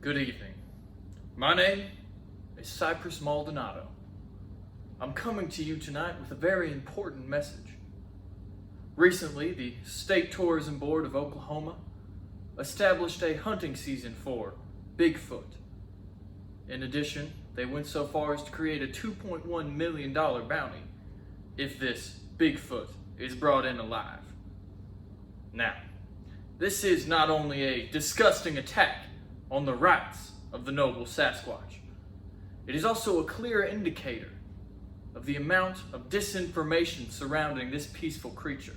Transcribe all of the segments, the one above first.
Good evening. My name is Cyprus Maldonado. I'm coming to you tonight with a very important message. Recently, the State Tourism Board of Oklahoma established a hunting season for Bigfoot. In addition, they went so far as to create a $2.1 million bounty if this Bigfoot is brought in alive. Now, this is not only a disgusting attack on the rights of the noble Sasquatch, it is also a clear indicator of the amount of disinformation surrounding this peaceful creature.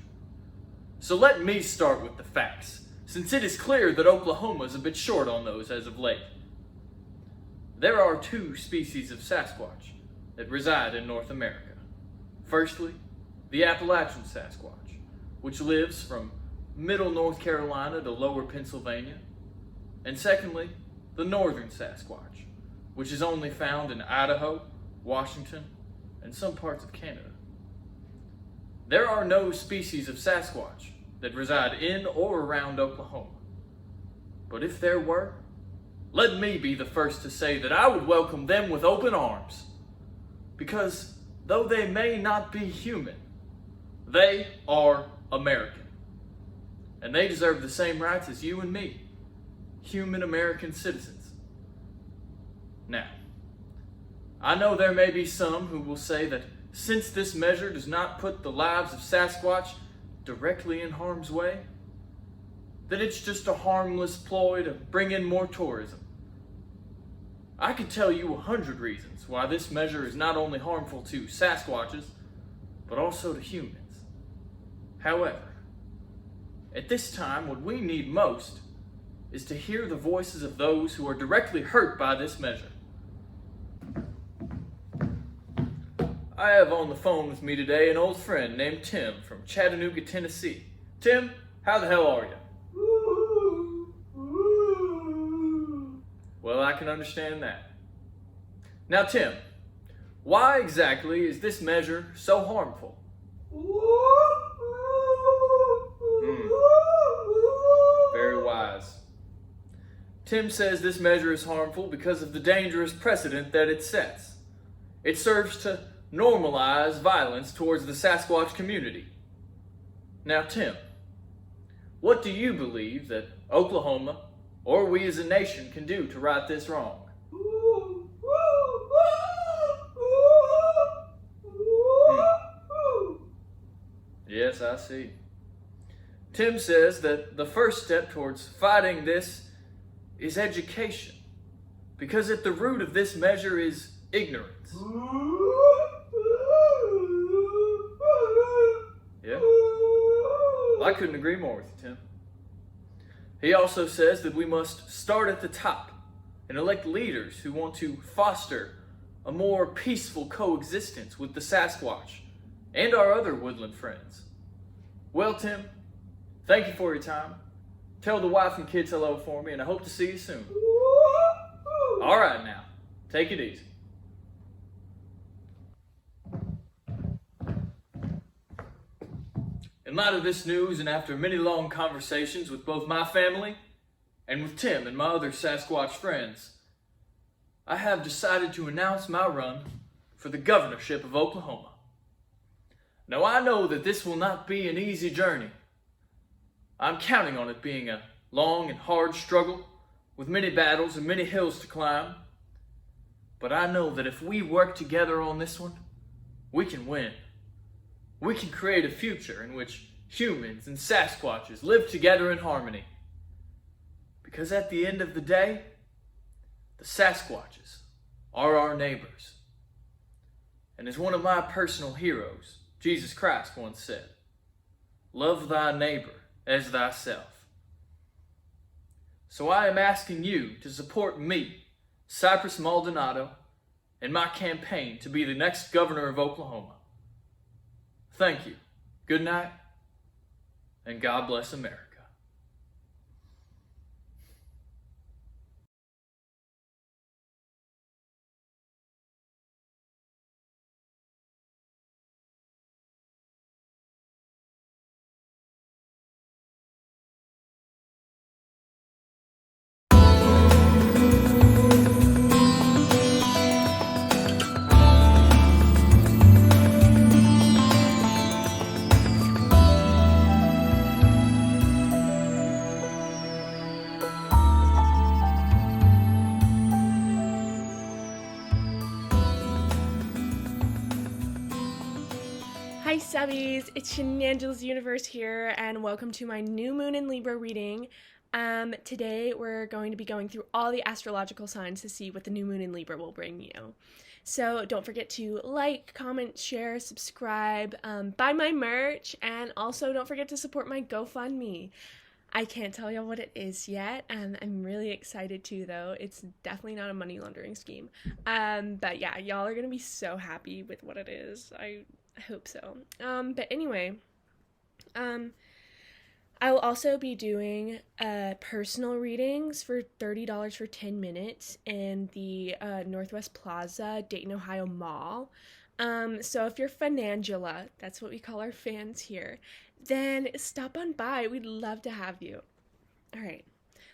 So let me start with the facts, since it is clear that Oklahoma is a bit short on those as of late. There are two species of Sasquatch that reside in North America. Firstly, the Appalachian Sasquatch, which lives from middle North Carolina to lower Pennsylvania. And secondly, the Northern Sasquatch, which is only found in Idaho, Washington, and some parts of Canada. There are no species of Sasquatch that reside in or around Oklahoma. But if there were, let me be the first to say that I would welcome them with open arms. Because though they may not be human, they are American. And they deserve the same rights as you and me, human American citizens. Now, I know there may be some who will say that since this measure does not put the lives of Sasquatch directly in harm's way, that it's just a harmless ploy to bring in more tourism. I could tell you 100 reasons why this measure is not only harmful to Sasquatches, but also to humans. However, at this time, what we need most is to hear the voices of those who are directly hurt by this measure. I have on the phone with me today an old friend named Tim from Chattanooga, Tennessee. Tim, how the hell are you? Well, I can understand that. Now, Tim, why exactly is this measure so harmful? Very wise. Tim says this measure is harmful because of the dangerous precedent that it sets. It serves to normalize violence towards the Sasquatch community. Now, Tim, what do you believe that Oklahoma, or we as a nation, can do to right this wrong? Yes, I see. Tim says that the first step towards fighting this is education, because at the root of this measure is ignorance. Yeah, well, I couldn't agree more with you, Tim. He also says that we must start at the top and elect leaders who want to foster a more peaceful coexistence with the Sasquatch and our other woodland friends. Well, Tim, thank you for your time. Tell the wife and kids hello for me, and I hope to see you soon. All right now, take it easy. In light of this news, and after many long conversations with both my family and with Tim and my other Sasquatch friends, I have decided to announce my run for the governorship of Oklahoma. Now, I know that this will not be an easy journey. I'm counting on it being a long and hard struggle with many battles and many hills to climb. But I know that if we work together on this one, we can win. We can create a future in which humans and Sasquatches live together in harmony. Because at the end of the day, the Sasquatches are our neighbors. And as one of my personal heroes, Jesus Christ, once said, "Love thy neighbor as thyself." So I am asking you to support me, Cyprus Maldonado, in my campaign to be the next governor of Oklahoma. Thank you. Good night, and God bless America. Hi subbies, it's Shanagela's Universe here, and welcome to my new moon in Libra reading. Today we're going to be going through all the astrological signs to see what the new moon in Libra will bring you. So don't forget to like, comment, share, subscribe, buy my merch, and also don't forget to support my GoFundMe. I can't tell y'all what it is yet, and I'm really excited to, though. It's definitely not a money laundering scheme. But yeah, y'all are gonna be so happy with what it is. I hope so. But anyway, I will also be doing personal readings for $30 for 10 minutes in the Northwest Plaza, Dayton, Ohio Mall. So if you're Finalpalooza, that's what we call our fans here, then stop on by. We'd love to have you. All right,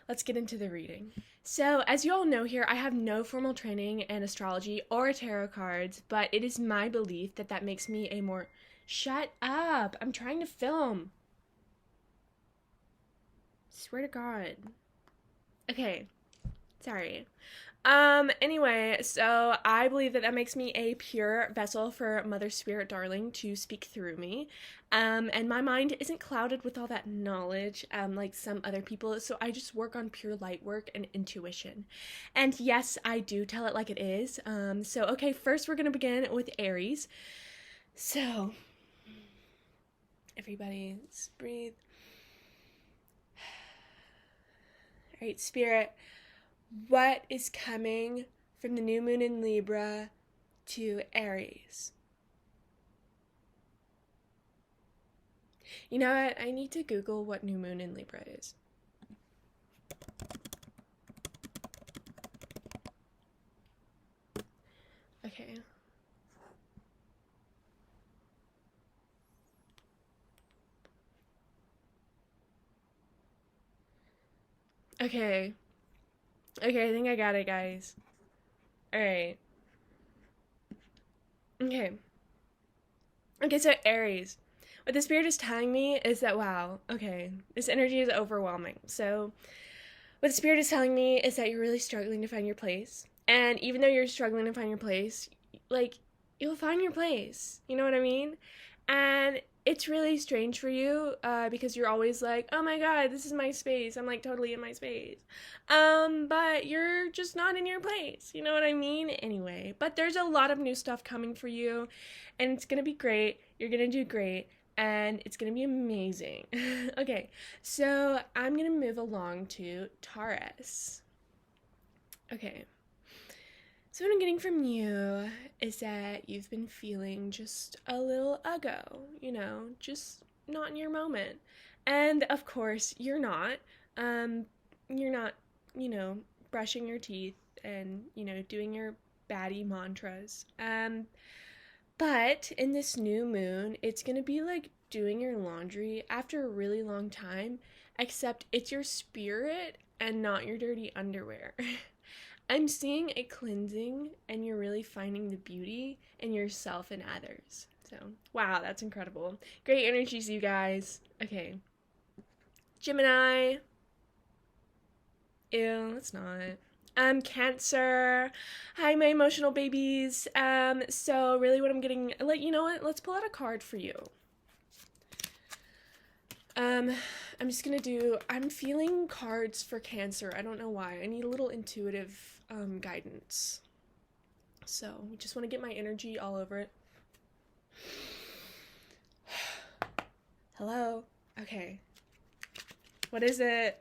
let's get into the reading. So as you all know here, I have no formal training in astrology or tarot cards, but it is my belief that that makes me a more... Shut up! I'm trying to film. Swear to God. Okay, sorry. Anyway, so I believe that that makes me a pure vessel for Mother Spirit Darling to speak through me. And my mind isn't clouded with all that knowledge, like some other people, so I just work on pure light work and intuition. And yes, I do tell it like it is. So okay, first we're gonna begin with Aries. So, everybody, just breathe. All right, Spirit, what is coming from the new moon in Libra to Aries? You know what? I need to Google what new moon in Libra is. Okay. Okay. Okay, I think I got it, guys. Alright. Okay. Okay, so Aries. What the Spirit is telling me is that, wow, okay, this energy is overwhelming. So, what the Spirit is telling me is that you're really struggling to find your place. And even though you're struggling to find your place, like, you'll find your place. You know what I mean? And it's really strange for you because you're always like, oh my God, this is my space. I'm like totally in my space. But you're just not in your place. You know what I mean? Anyway, but there's a lot of new stuff coming for you and it's going to be great. You're going to do great and it's going to be amazing. Okay, so I'm going to move along to Taurus. Okay. So what I'm getting from you is that you've been feeling just a little uggo, you know, just not in your moment. And of course, you're not, you know, brushing your teeth and, you know, doing your baddie mantras. But in this new moon, it's going to be like doing your laundry after a really long time, except it's your spirit and not your dirty underwear. I'm seeing a cleansing and you're really finding the beauty in yourself and others. So, wow, that's incredible. Great energies, you guys. Okay. Gemini. Ew, it's not. Cancer. Hi, my emotional babies. So really what I'm getting, like, you know what? Let's pull out a card for you. I'm just gonna do, I'm feeling cards for Cancer. I don't know why. I need a little intuitive guidance. So we just want to get my energy all over it. Hello. Okay. What is it?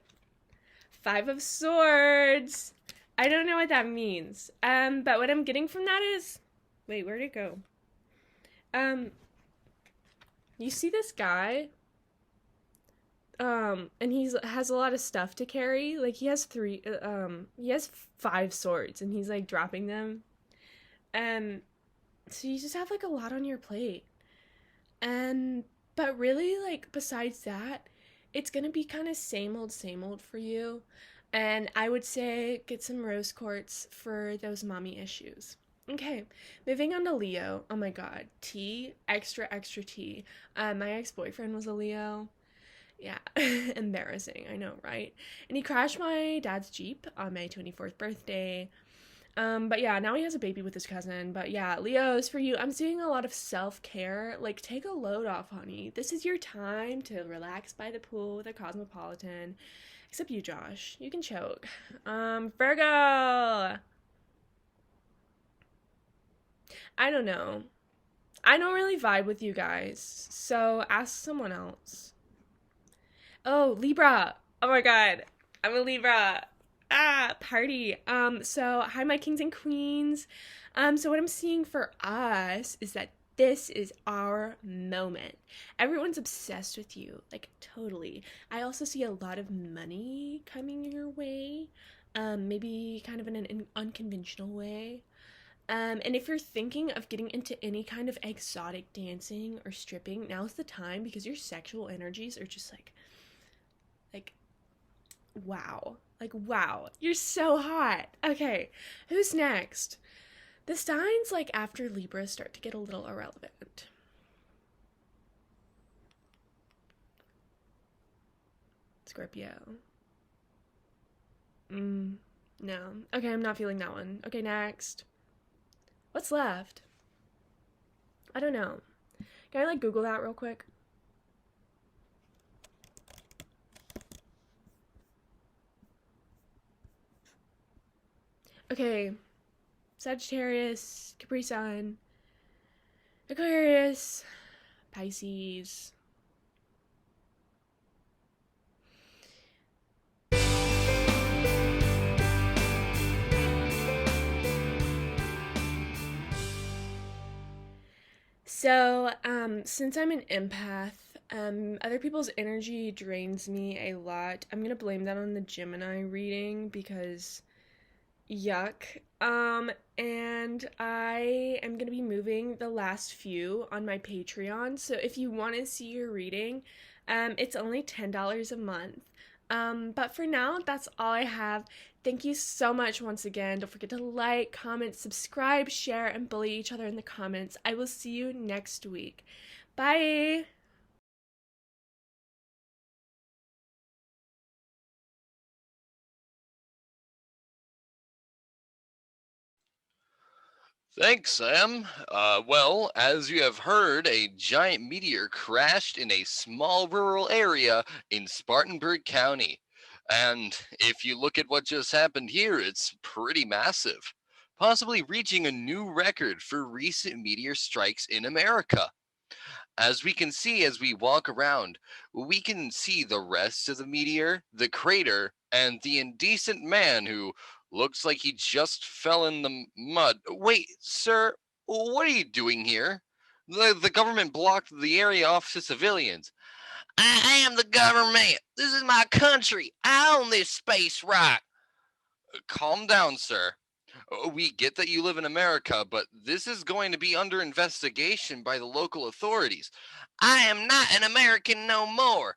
5 of Swords. I don't know what that means. But what I'm getting from that is, wait, where'd it go? You see this guy? And has a lot of stuff to carry. Like, he has 5 swords, and he's, like, dropping them. So you just have, like, a lot on your plate. But really, like, besides that, it's gonna be kind of same old for you. And I would say get some rose quartz for those mommy issues. Okay, moving on to Leo. Oh my God, T, extra T. My ex-boyfriend was a Leo. Yeah, embarrassing, I know, right? And he crashed my dad's Jeep on my 24th birthday. But yeah, now he has a baby with his cousin. But yeah, Leos, for you, I'm seeing a lot of self-care. Like, take a load off, honey. This is your time to relax by the pool with a cosmopolitan. Except you, Josh. You can choke. Virgo. I don't know. I don't really vibe with you guys. So ask someone else. Oh, Libra. Oh my god. I'm a Libra. Ah, party. So hi my kings and queens. So what I'm seeing for us is that this is our moment. Everyone's obsessed with you, like totally. I also see a lot of money coming your way. Maybe kind of in an unconventional way. And if you're thinking of getting into any kind of exotic dancing or stripping, now's the time because your sexual energies are just like, wow. Like, wow. You're so hot. Okay, who's next? The signs, like, after Libra start to get a little irrelevant. Scorpio. No. Okay, I'm not feeling that one. Okay, next. What's left? I don't know. Can I, like, Google that real quick? Okay. Sagittarius, Capri Sun, Aquarius, Pisces. So, since I'm an empath, other people's energy drains me a lot. I'm gonna blame that on the Gemini reading because yuck. And I am gonna be moving the last few on my Patreon. So if you want to see your reading, it's only $10 a month. But for now, that's all I have. Thank you so much once again. Don't forget to like, comment, subscribe, share, and bully each other in the comments. I will see you next week. Bye! Thanks, Sam. Well, as you have heard, a giant meteor crashed in a small rural area in Spartanburg County. And if you look at what just happened here, it's pretty massive, possibly reaching a new record for recent meteor strikes in America. As we can see as we walk around, we can see the rest of the meteor, the crater, and the indecent man who looks like he just fell in the mud. Wait, sir, what are you doing here? The government blocked the area off to civilians. I am the government. This is my country. I own this space rock. Calm down, sir. We get that you live in America, but this is going to be under investigation by the local authorities. I am not an American no more.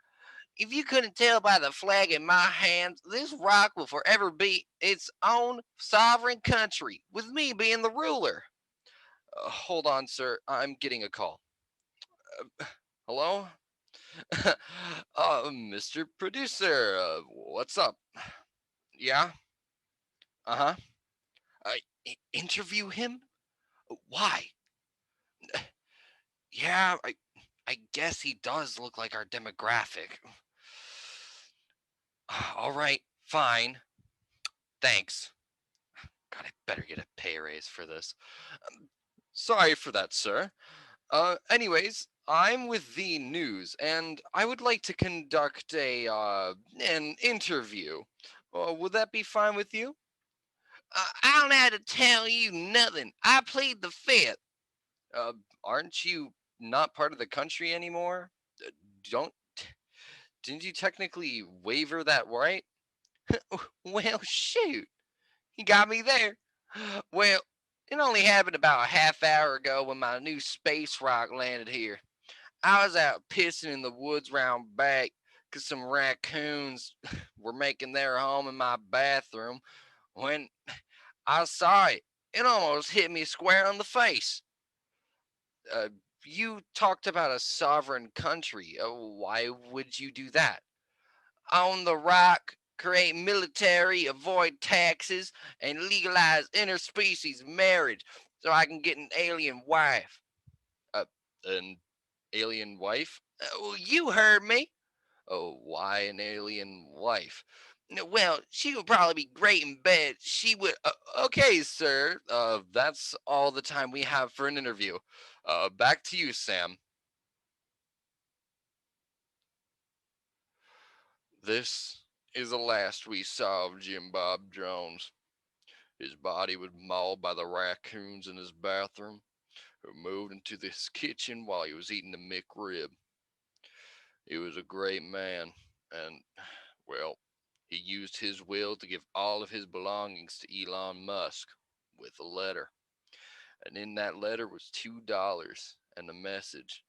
If you couldn't tell by the flag in my hands, this rock will forever be its own sovereign country, with me being the ruler. Hold on, sir. I'm getting a call. Hello? Mr. Producer, what's up? Yeah? Uh huh. Interview him? Why? Yeah, I guess he does look like our demographic. All right, fine. Thanks. God, I better get a pay raise for this. Sorry for that, sir. Anyways, I'm with the news, and I would like to conduct an interview. Would that be fine with you? I don't have to tell you nothing. I plead the fifth. Uh, aren't you not part of the country anymore? Don't didn't you technically waiver that right? Well, shoot, you got me there. Well, it only happened about a half hour ago when my new space rock landed here. I was out pissing in the woods round back because some raccoons were making their home in my bathroom when I saw it. It almost hit me square on the face. Uh, you talked about a sovereign country. Why would you do that? On the rock, create military, avoid taxes, and legalize interspecies marriage so I can get an alien wife. An alien wife? Well, you heard me. Oh, why an alien wife? Well, she would probably be great in bed. She would. Okay, sir. That's all the time we have for an interview. Back to you, Sam. This is the last we saw of Jim Bob Jones. His body was mauled by the raccoons in his bathroom, who moved into this kitchen while he was eating the McRib. He was a great man, and, well, he used his will to give all of his belongings to Elon Musk with a letter. And in that letter was $2 and a message.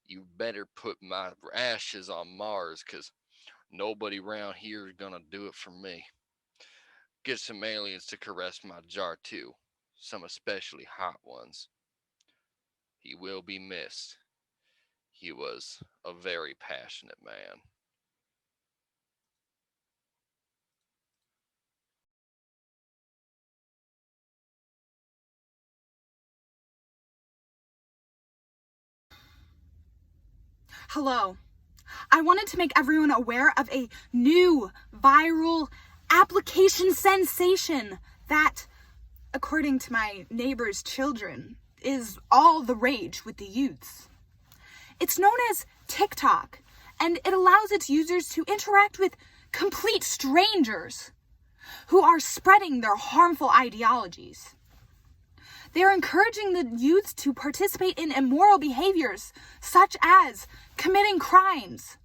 You better put my ashes on Mars, 'cause nobody around here is gonna do it for me. Get some aliens to caress my jar too, some especially hot ones. He will be missed. He was a very passionate man. Hello. I wanted to make everyone aware of a new viral application sensation that, according to my neighbor's children, is all the rage with the youths. It's known as TikTok, and it allows its users to interact with complete strangers who are spreading their harmful ideologies. They are encouraging the youth to participate in immoral behaviors such as committing crimes,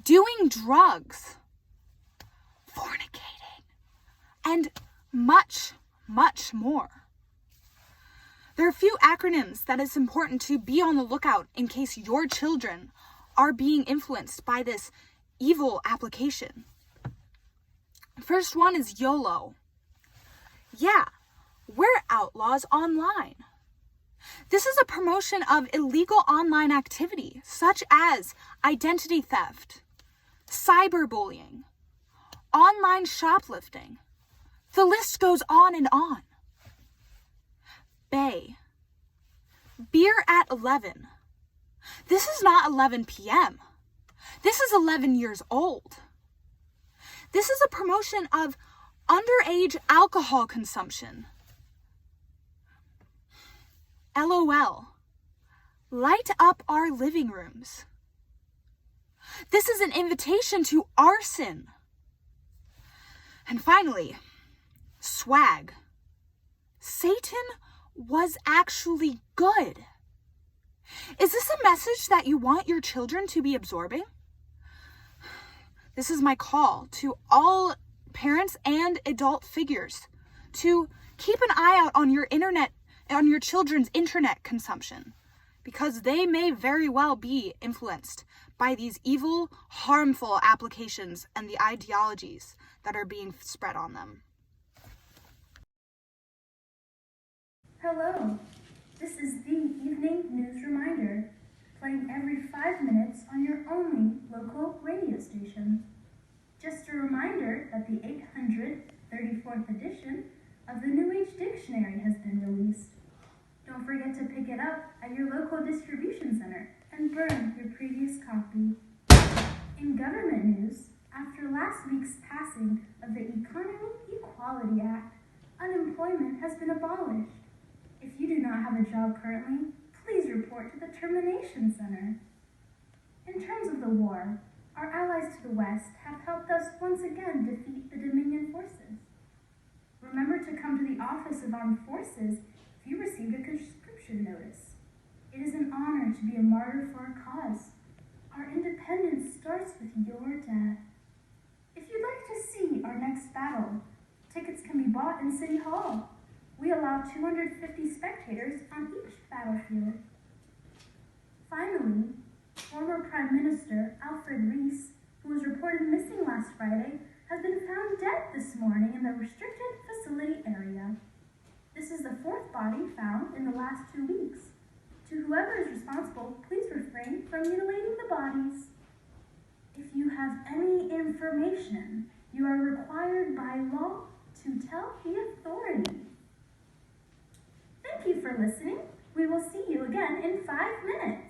doing drugs, fornicating, and much, much more. There are a few acronyms that it's important to be on the lookout in case your children are being influenced by this evil application. First one is YOLO. Yeah, we're outlaws online. This is a promotion of illegal online activity such as identity theft, cyberbullying, online shoplifting. The list goes on and on. Bay. Beer at 11. This is not 11 p.m. This is 11 years old. This is a promotion of underage alcohol consumption. LOL. Light up our living rooms. This is an invitation to arson. And finally, swag. Satan was actually good. Is this a message that you want your children to be absorbing? This is my call to all parents and adult figures to keep an eye out on your children's internet consumption, because they may very well be influenced by these evil, harmful applications and the ideologies that are being spread on them. Hello, this is the Evening News Reminder, playing every 5 minutes on your only local radio station. Just a reminder that the 834th edition of the New Age Dictionary has been released. Don't forget to pick it up at your local distribution center and burn your previous copy. In government news, after last week's passing of the Economy Equality Act, unemployment has been abolished. If you do not have a job currently, please report to the Termination Center. In terms of the war, our allies to the west have helped us once again defeat the Dominion forces. Remember to come to the Office of Armed Forces if you received a conscription notice. It is an honor to be a martyr for our cause. Our independence starts with your death. If you'd like to see our next battle, tickets can be bought in City Hall. We allow 250 spectators on each battlefield. Finally, former Prime Minister Alfred Rees, who was reported missing last Friday, has been found dead this morning in the restricted facility area. This is the 4th body found in the last 2 weeks. To whoever is responsible, please refrain from mutilating the bodies. If you have any information You are required by law to tell the authorities. Thank you for listening. We will see you again in 5 minutes.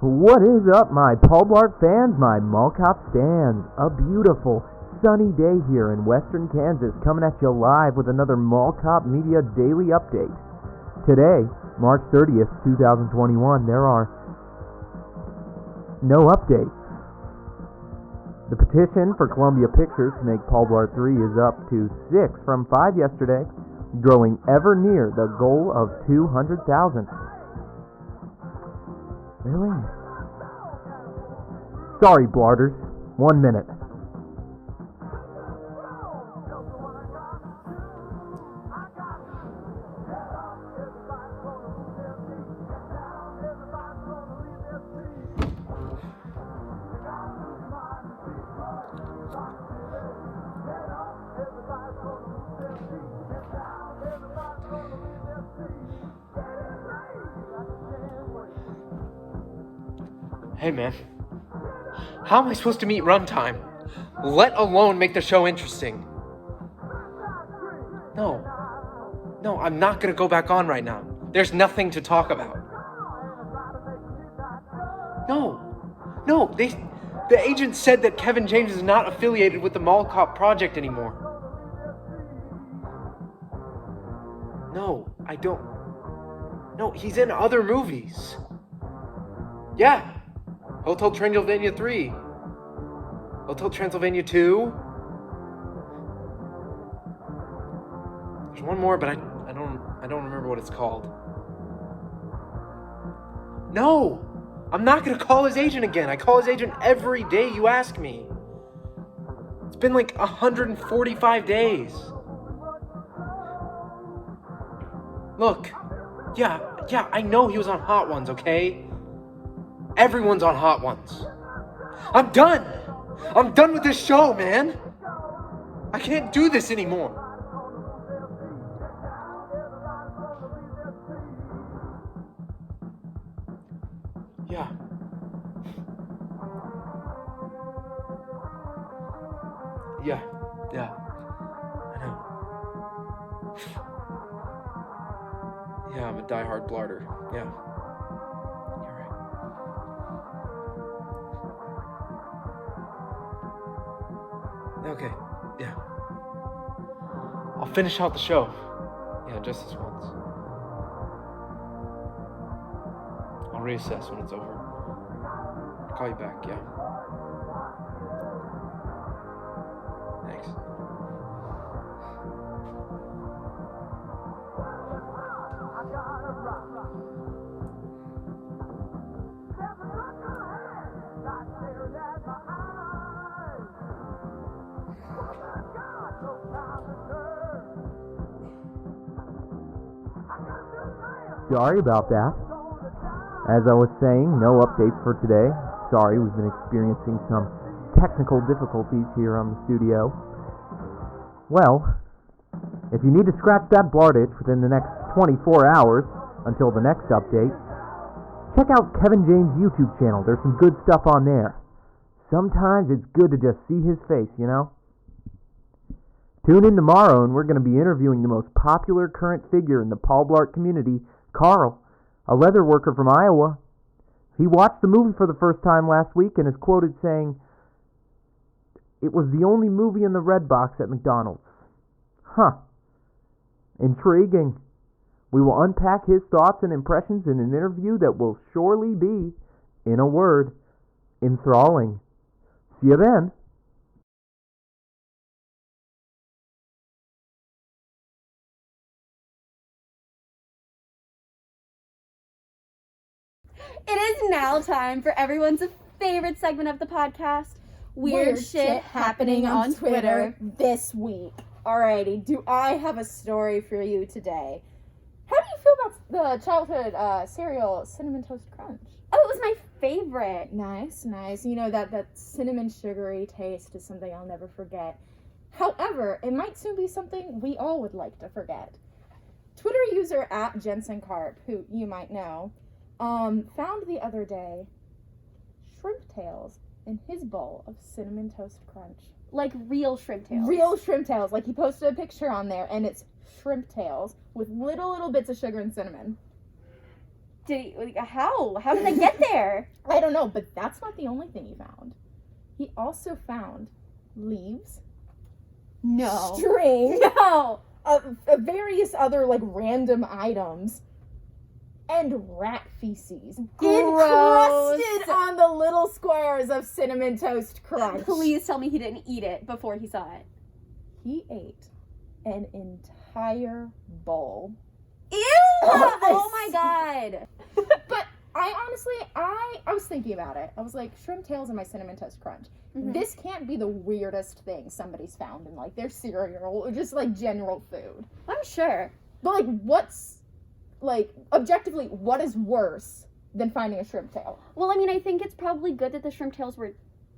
What is up, my Paul Blart fans, my Mall Cop stands? A beautiful, sunny day here in western Kansas, coming at you live with another Mall Cop Media Daily Update. Today, March 30th, 2021, there are no updates. The petition for Columbia Pictures to make Paul Blart 3 is up to 6 from 5 yesterday, growing ever near the goal of 200,000. Really? Sorry, Blarters. 1 minute. Hey man, how am I supposed to meet runtime, let alone make the show interesting? No, I'm not gonna go back on right now. There's nothing to talk about. No, the agent said that Kevin James is not affiliated with the Mall Cop project anymore. No, I don't. No, he's in other movies. Yeah. Hotel Transylvania 3. Hotel Transylvania 2. There's one more, but I don't remember what it's called. No! I'm not gonna call his agent again. I call his agent every day you ask me. It's been like 145 days. Look, yeah, I know he was on Hot Ones, okay? Everyone's on Hot Ones. I'm done! I'm done with this show, man! I can't do this anymore. Yeah. Yeah. I know. Yeah, I'm a diehard blarter. Yeah. Okay, yeah. I'll finish out the show. Yeah, just this once. I'll reassess when it's over. I'll call you back, yeah. Thanks. Sorry about that. As I was saying, no updates for today. Sorry, we've been experiencing some technical difficulties here on the studio. Well, if you need to scratch that blart itch within the next 24 hours until the next update, check out Kevin James' YouTube channel. There's some good stuff on there. Sometimes it's good to just see his face, you know? Tune in tomorrow and we're going to be interviewing the most popular current figure in the Paul Blart community, Carl, a leather worker from Iowa. He watched the movie for the first time last week and is quoted saying, "It was the only movie in the red box at McDonald's." Huh. Intriguing. We will unpack his thoughts and impressions in an interview that will surely be, in a word, enthralling. See you then. It is now time for everyone's favorite segment of the podcast, Weird Shit Happening on Twitter this week. Alrighty, do I have a story for you today? How do you feel about the childhood cereal Cinnamon Toast Crunch? Oh, it was my favorite. Nice. You know, that cinnamon sugary taste is something I'll never forget. However, it might soon be something we all would like to forget. Twitter user @JensenCarp, who you might know, found the other day shrimp tails in his bowl of Cinnamon Toast Crunch. Like real shrimp tails. Real shrimp tails. Like, he posted a picture on there, and it's shrimp tails with little bits of sugar and cinnamon. How did they get there? I don't know, but that's not the only thing he found. He also found leaves, string, various other, like, random items, and rat feces encrusted on the little squares of Cinnamon Toast Crunch. Please tell me he didn't eat it before he saw it. He ate an entire bowl. Ew! Oh my god! But I honestly, I was thinking about it. I was like, shrimp tails in my Cinnamon Toast Crunch. Mm-hmm. This can't be the weirdest thing somebody's found in, like, their cereal or just, like, general food. I'm sure. But, like, objectively, what is worse than finding a shrimp tail? Well, I mean, I think it's probably good that the shrimp tails were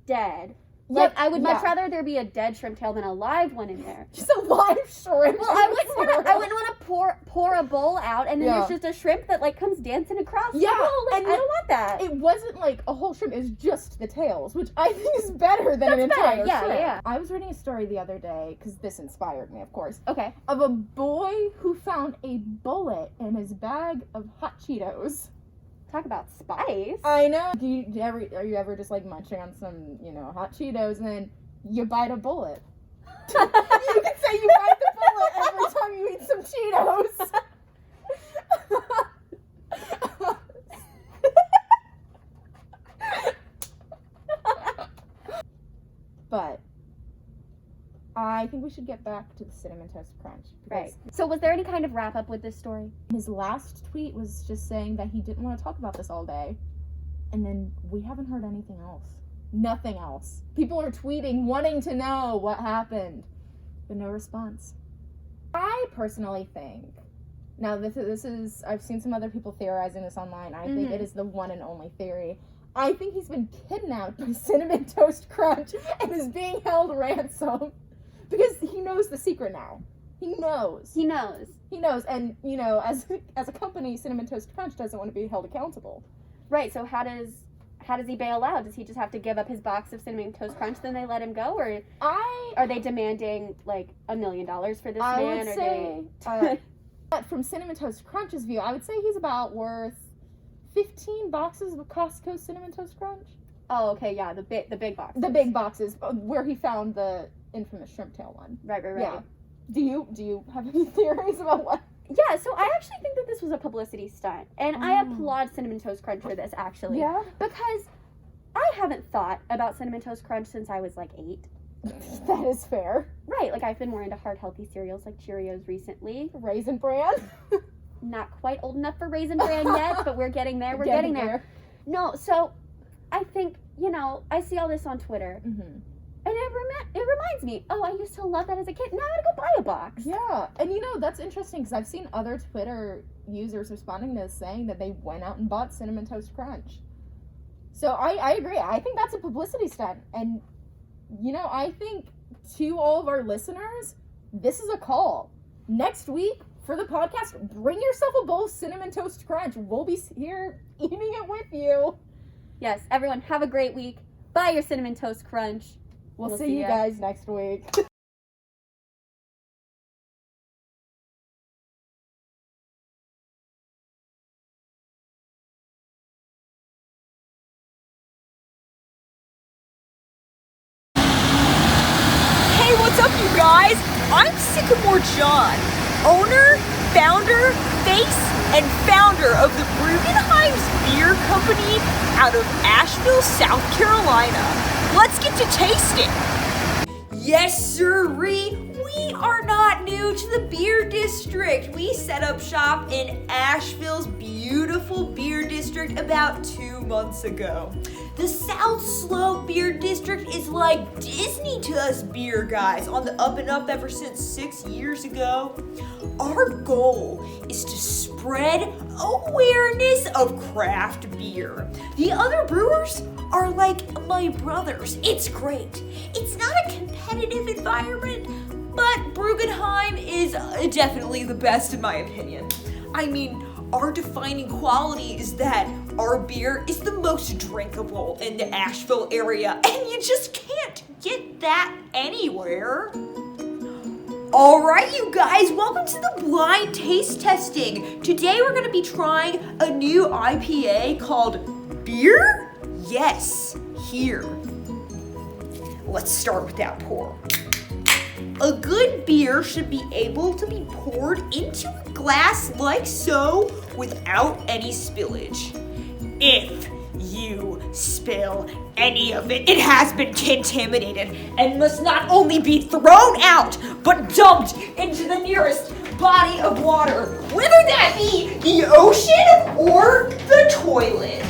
dead. Like, I would much rather there be a dead shrimp tail than a live one in there. Just a live shrimp. Well, I wouldn't want to pour a bowl out and then there's just a shrimp that, like, comes dancing across the bowl. Like, I don't want that. It wasn't like a whole shrimp. It was just the tails, which I think is better than an entire shrimp. Yeah. I was reading a story the other day, because this inspired me, of course. Okay. Of a boy who found a bullet in his bag of hot Cheetos. Talk about spice. I know. Are you ever just, like, munching on some, hot Cheetos and then you bite a bullet? You can say you bite the bullet every time you eat some Cheetos. But I think we should get back to the Cinnamon Toast Crunch. Right. So was there any kind of wrap up with this story? His last tweet was just saying that he didn't want to talk about this all day. And then we haven't heard anything else. Nothing else. People are tweeting, wanting to know what happened. But no response. I personally think, now this is I've seen some other people theorizing this online. I think it is the one and only theory. I think he's been kidnapped by Cinnamon Toast Crunch and is being held ransom. Because he knows the secret now. He knows. And, as a company, Cinnamon Toast Crunch doesn't want to be held accountable. Right, so how does he bail out? Does he just have to give up his box of Cinnamon Toast Crunch, then they let him go? Or are they demanding, like, $1 million for this man? I would say, from Cinnamon Toast Crunch's view, I would say he's about worth 15 boxes of Costco Cinnamon Toast Crunch. Oh, okay, yeah, the big boxes. The big boxes, where he found the infamous shrimp tail one. Right. Yeah. Do you have any theories about what? Yeah, so I actually think that this was a publicity stunt. And I applaud Cinnamon Toast Crunch for this, actually. Yeah? Because I haven't thought about Cinnamon Toast Crunch since I was, like, 8. That is fair. Right, like, I've been more into hard, healthy cereals like Cheerios recently. Raisin Bran? Not quite old enough for Raisin Bran yet, but we're getting there. We're getting there. No, so I think, I see all this on Twitter. Mm-hmm. And it reminds me, I used to love that as a kid. Now I gotta go buy a box. Yeah, and that's interesting because I've seen other Twitter users responding to this saying that they went out and bought Cinnamon Toast Crunch. So I agree. I think that's a publicity stunt. And, I think to all of our listeners, this is a call. Next week, for the podcast, bring yourself a bowl of Cinnamon Toast Crunch. We'll be here eating it with you. Yes, everyone, have a great week. Buy your Cinnamon Toast Crunch. We'll see you guys next week. Hey, what's up, you guys? I'm Sycamore John, owner, founder, face, and founder of the Bruggenheim's Beer Company out of Asheville, South Carolina. Let's get to tasting. Yes, sirree. We are not new to the beer district. We set up shop in Asheville's beautiful beer district District about 2 months ago. The South Slope Beer District is like Disney to us beer guys, on the up and up ever since 6 years ago. Our goal is to spread awareness of craft beer. The other brewers are like my brothers. It's great. It's not a competitive environment, but Brugenheim is definitely the best in my opinion. I mean, our defining quality is that our beer is the most drinkable in the Asheville area, and you just can't get that anywhere. Alright, you guys, welcome to the blind taste testing. Today we're going to be trying a new IPA called Beer? Yes, here. Let's start with that pour. A good beer should be able to be poured into a glass like so without any spillage. If you spill any of it, it has been contaminated and must not only be thrown out, but dumped into the nearest body of water, whether that be the ocean or the toilet.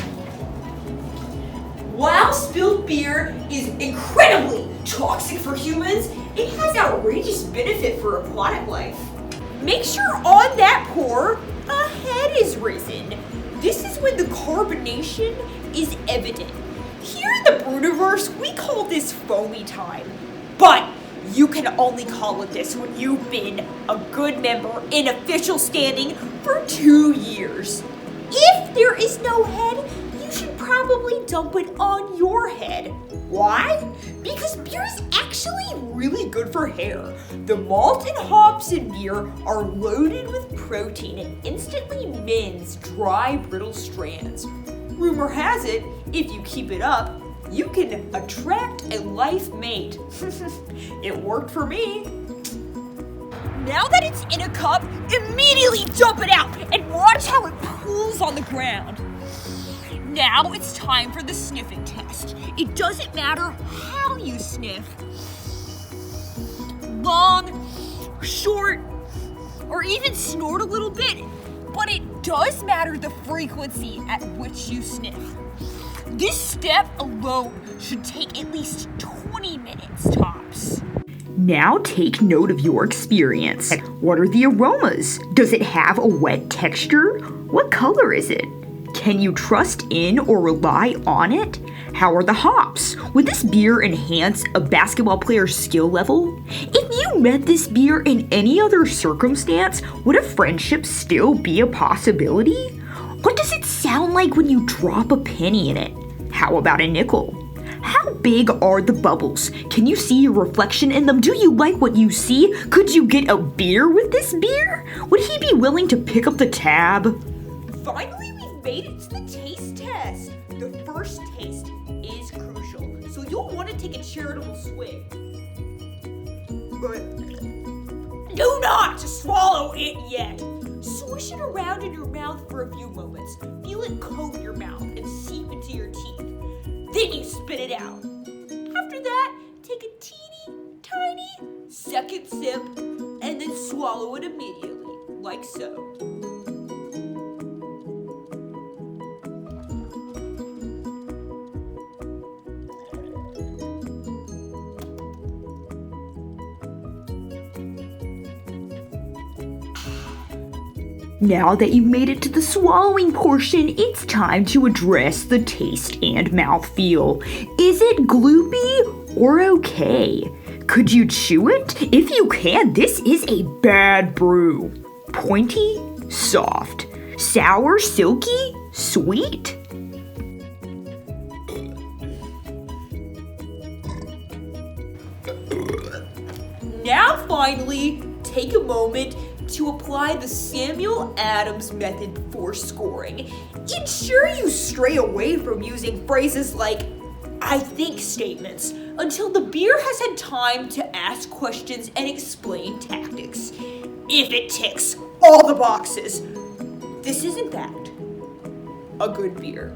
While spilled beer is incredibly toxic for humans, it has outrageous benefit for aquatic life. Make sure on that pour, a head is risen. This is when the carbonation is evident. Here in the Bruniverse, we call this foamy time. But you can only call it this when you've been a good member in official standing for 2 years. If there is no head, you should probably dump it on your head. Why? Because beer is actually really good for hair. The malt and hops in beer are loaded with protein and instantly mends dry, brittle strands. Rumor has it, if you keep it up, you can attract a life mate. It worked for me. Now that it's in a cup, immediately dump it out and watch how it pools on the ground. Now it's time for the sniffing test. It doesn't matter how you sniff. Long, short, or even snort a little bit, but it does matter the frequency at which you sniff. This step alone should take at least 20 minutes tops. Now take note of your experience. What are the aromas? Does it have a wet texture? What color is it? Can you trust in or rely on it? How are the hops? Would this beer enhance a basketball player's skill level? If you met this beer in any other circumstance, would a friendship still be a possibility? What does it sound like when you drop a penny in it? How about a nickel? How big are the bubbles? Can you see your reflection in them? Do you like what you see? Could you get a beer with this beer? Would he be willing to pick up the tab? Finally, we've made it to the taste test. The first taste is crucial, so you'll want to take a charitable swig. But do not swallow it yet. Swish it around in your mouth for a few moments. Feel it coat your mouth and seep into your teeth. Then you spit it out. After that, take a teeny tiny second sip and then swallow it immediately, like so. Now that you've made it to the swallowing portion, it's time to address the taste and mouthfeel. Is it gloopy or okay? Could you chew it? If you can, this is a bad brew. Pointy, soft. Sour, silky, sweet. Now finally, take a moment to apply the Samuel Adams method for scoring. Ensure you stray away from using phrases like "I think" statements until the beer has had time to ask questions and explain tactics. If it ticks all the boxes, this is in fact a good beer.